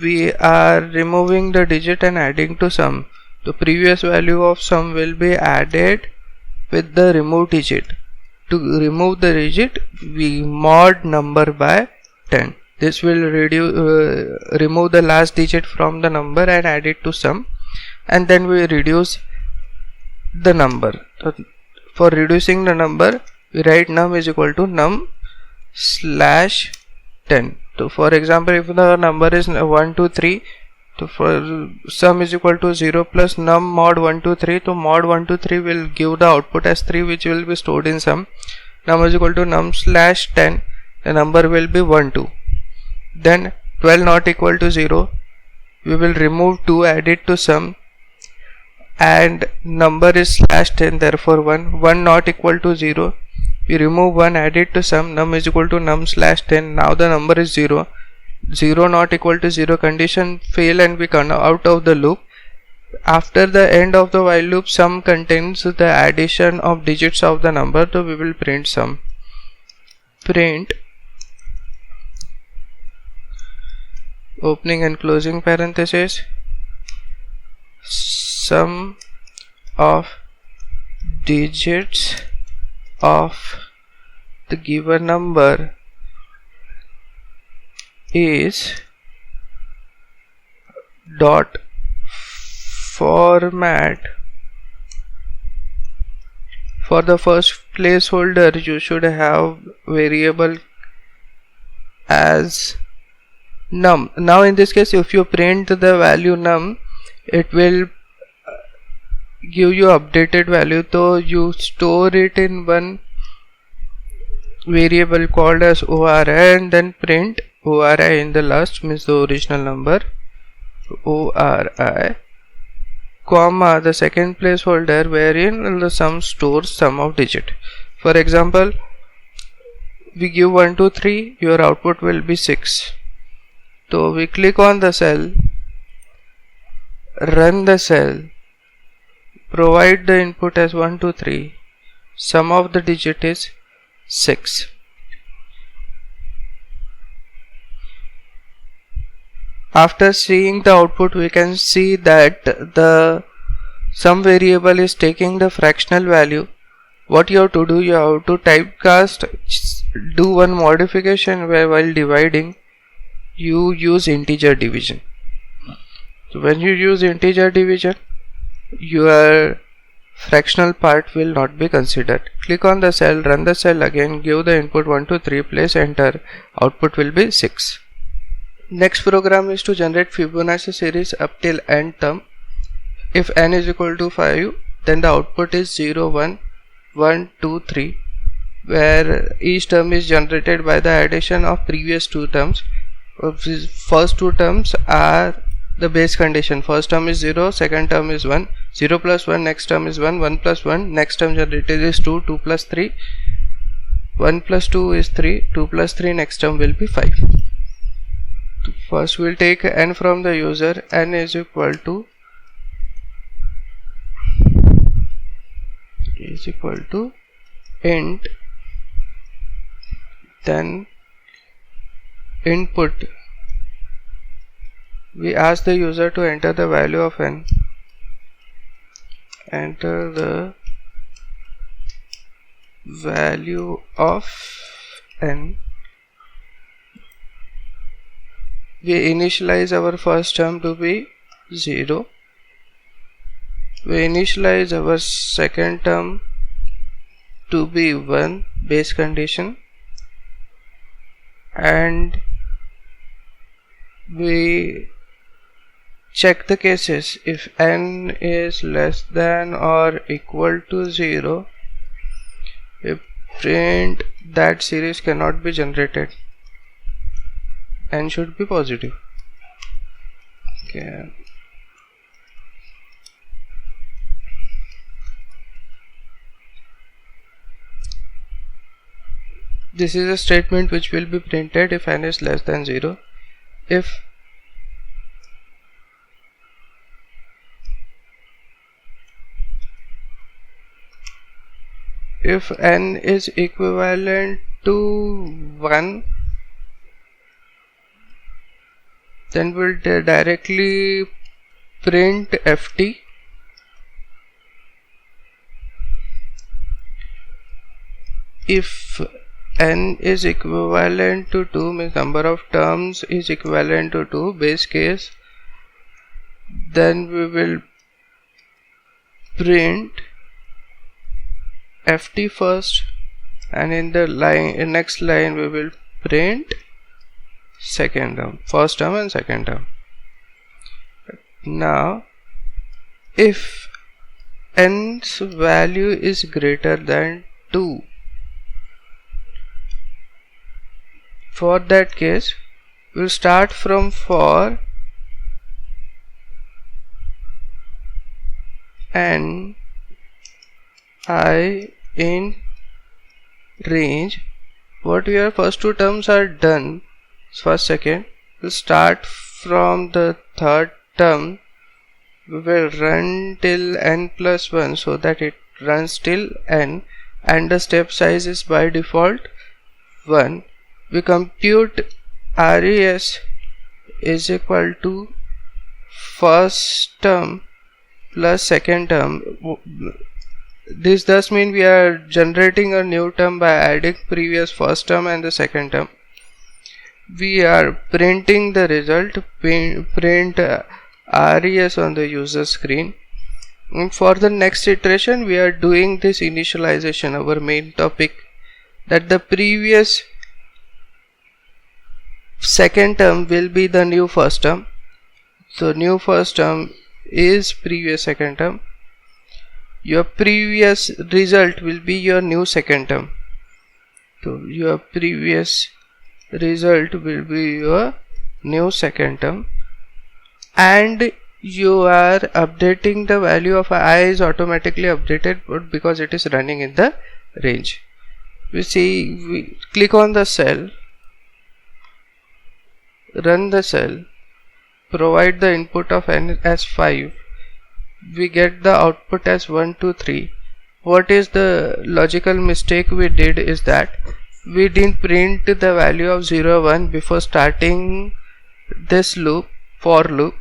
we are removing the digit and adding to sum. The previous value of sum will be added with the removed digit. To remove the digit, we mod number by 10. This will remove the last digit from the number and add it to sum, and then we reduce the number. So for reducing the number, we write num is equal to num slash 10. So for example, if the number is 1 2 3, so for sum is equal to 0 plus num mod 1 2 3, so mod 1 2 3 will give the output as 3, which will be stored in sum. Num is equal to num slash 10, the number will be 1 2. Then 12 not equal to 0, we will remove 2, add it to sum, and number is slash 10, therefore 1. 1 not equal to 0, we remove 1, add it to sum, num is equal to num slash 10, now the number is 0. 0 not equal to 0, condition fail and we come out of the loop. After the end of the while loop, sum contains the addition of digits of the number, so we will print sum. Print opening and closing parenthesis sum of digits of the given number is dot format. For the first placeholder, you should have variable as num. Now in this case, if you print the value num, it will give you updated value, so you store it in one variable called as ORI and then print ORI in the last, means the original number, ORI, comma the second placeholder wherein the sum stores sum of digit. For example, we give 1 2 3, your output will be 6. So we click on the cell, run the cell, provide the input as 1 2 3, sum of the digit is 6. After seeing the output, we can see that the sum variable is taking the fractional value. What you have to do, you have to typecast, do one modification where while dividing you use integer division. So when you use integer division, your fractional part will not be considered. Click on the cell, run the cell again, give the input 1 2 3, place enter, output will be 6. Next program is to generate Fibonacci series up till n term. If n is equal to 5, then the output is 0 1 1 2 3, where each term is generated by the addition of previous two terms. First two terms are the base condition. First term is 0, second term is 1. 0 plus 1, next term is 1. 1 plus 1, next term generated is 2. 2 plus 3, 1 plus 2 is 3. 2 plus 3, next term will be 5. First we will take n from the user. N is equal to int, then input, we ask the user to enter the value of n, enter the value of n, we initialize our first term to be 0. We initialize our second term to be 1 base condition, and we check the cases. If n is less than or equal to 0, we print that series cannot be generated. N should be positive. Okay. This is a statement which will be printed if n is less than 0. If n is equivalent to 1, then we'll directly print ft. If n is equivalent to 2, means number of terms is equivalent to 2, base case, then we will print ft first, and in the next line we will print second term, first term and second term. Now if n's value is greater than 2, for that case we'll start from for n I in range. What we are, first two terms are done, first second. We'll start from the third term. We will run till n plus 1, so that it runs till n, and the step size is by default 1. We compute res is equal to first term plus second term. This does mean we are generating a new term by adding previous first term and the second term. We are printing the result, print res on the user screen. And for the next iteration we are doing this initialization, our main topic, that the previous second term will be the new first term. So new first term is previous second term. Your previous result will be your new second term. So your previous result will be your new second term, and you are updating the value of I is automatically updated, but because it is running in the range. We click on the cell, run the cell, provide the input of n as 5. We get the output as 1, 2, 3. What is the logical mistake we did is that we didn't print the value of 0, 1 before starting this loop, for loop.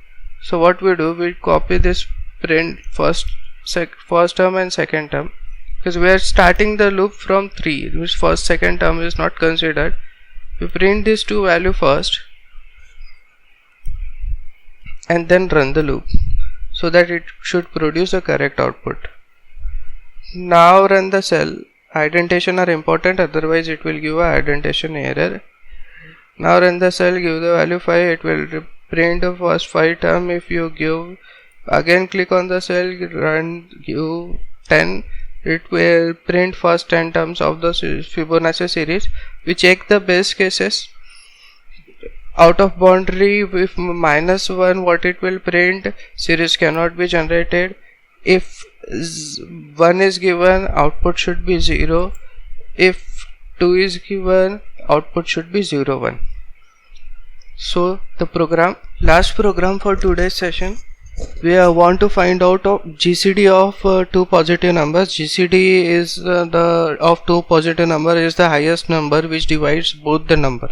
So what we do, we copy this print first term and second term, because we are starting the loop from 3, which first second term is not considered. We print these two values first and then run the loop, so that it should produce a correct output. Now run the cell. Indentation are important, otherwise it will give a indentation error. Now run the cell, give the value 5, it will print the first 5 term. If you give, again click on the cell, run, give 10, it will print first 10 terms of the Fibonacci series. We check the base cases. Out of boundary with -1, what it will print, series cannot be generated. If 1 is given, output should be 0. If 2 is given, output should be 0, 1. So the last program for today's session, we want to find out of GCD of two positive numbers. GCD is of two positive number is the highest number which divides both the number.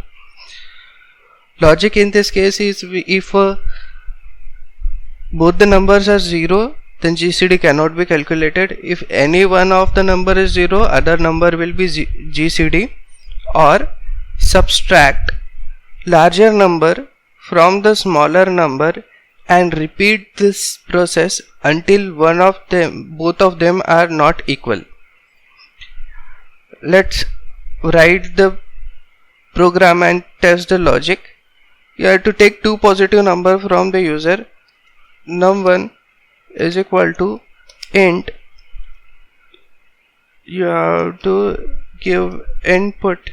Logic in this case is, if both the numbers are 0, then GCD cannot be calculated. If any one of the number is 0, other number will be GCD, or subtract larger number from the smaller number and repeat this process until both of them are not equal. Let's write the program and test the logic. You have to take two positive numbers from the user. Num1 is equal to int. You have to give input,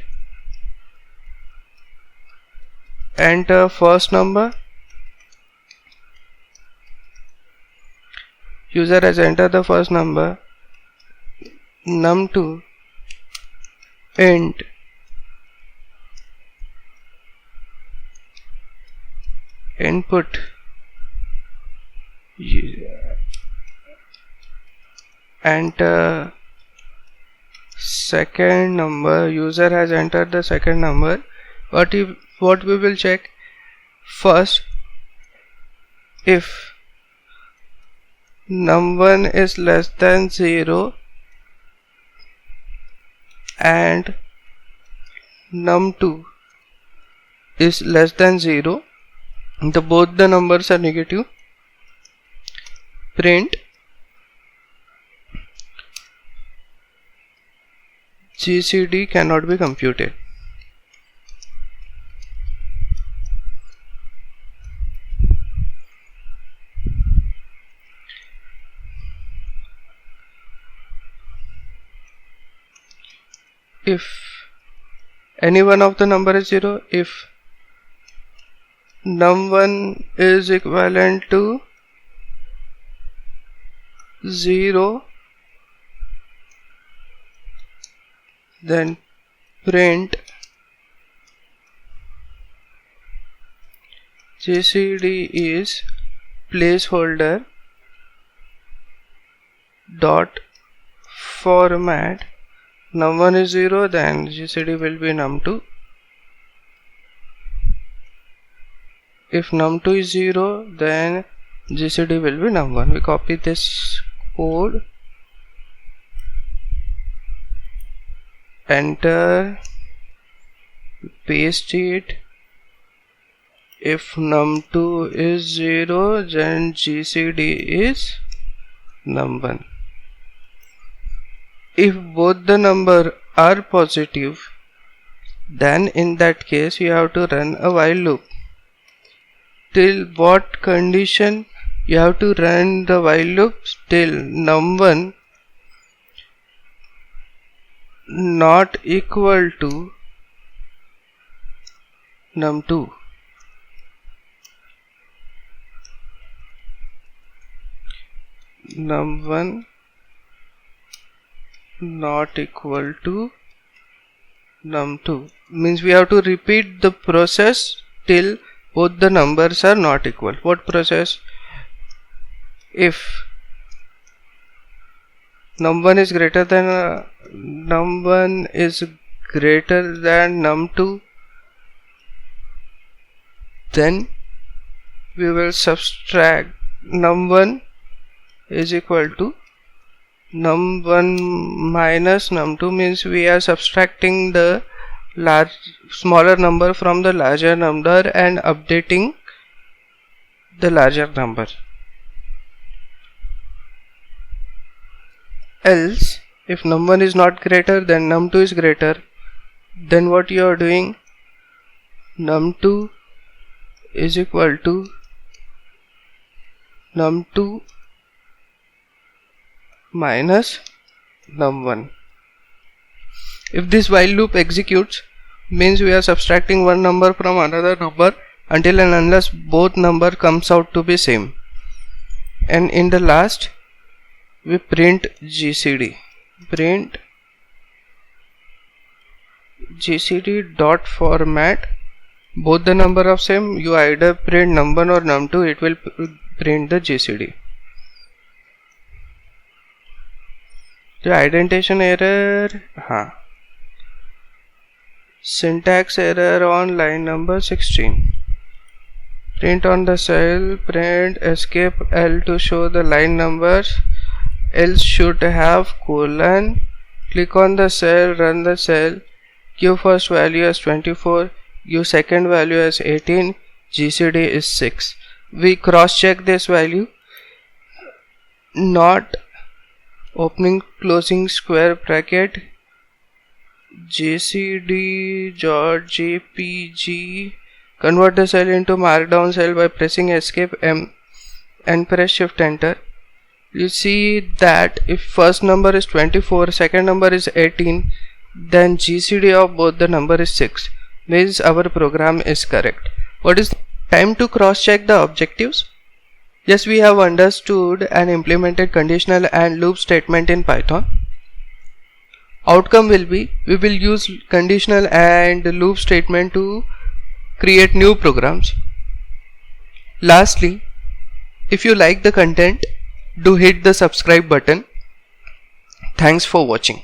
enter first number. User has entered the first number. Num2 int input enter second number. User has entered the second number. What we will check first, if num1 is less than 0 and num2 is less than 0, both the numbers are negative, print GCD cannot be computed. If any one of the number is 0, if num1 is equivalent to 0, then print GCD is placeholder dot format. Num1 is 0, then GCD will be num2. If num2 is 0, then GCD will be num1. We copy this code, enter, paste it. If num2 is 0, then GCD is num1. If both the numbers are positive, then in that case you have to run a while loop. Till what condition you have to run the while loop? Till num1 not equal to num2. Num1 not equal to num2 means we have to repeat the process till both the numbers are not equal. What process? If num1 is greater than num2, then we will subtract num1 is equal to num1 minus num2, means we are subtracting the smaller number from the larger number and updating the larger number. Else, if num1 is not greater than num2 is greater, then what you are doing? Num2 is equal to num2 minus num1. If this while loop executes, means we are subtracting one number from another number until and unless both number comes out to be same. And in the last, we print GCD. Print GCD dot format. Both the number of same, you either print num1 or num2, it will print the GCD. The indentation error, syntax error on line number 16. Print on the cell, print escape L to show the line numbers, else should have colon. Click on the cell, run the cell, give first value as 24, give second value as 18, GCD is 6. We cross check this value, not opening closing square bracket GCD.jpg. Convert the cell into markdown cell by pressing escape M and press shift enter. You see that if first number is 24, second number is 18, then GCD of both the number is 6, means our program is correct. What is time to cross check the objectives? Yes, we have understood and implemented conditional and loop statement in Python. Outcome will be, we will use conditional and loop statement to create new programs. Lastly, if you like the content, do hit the subscribe button. Thanks for watching.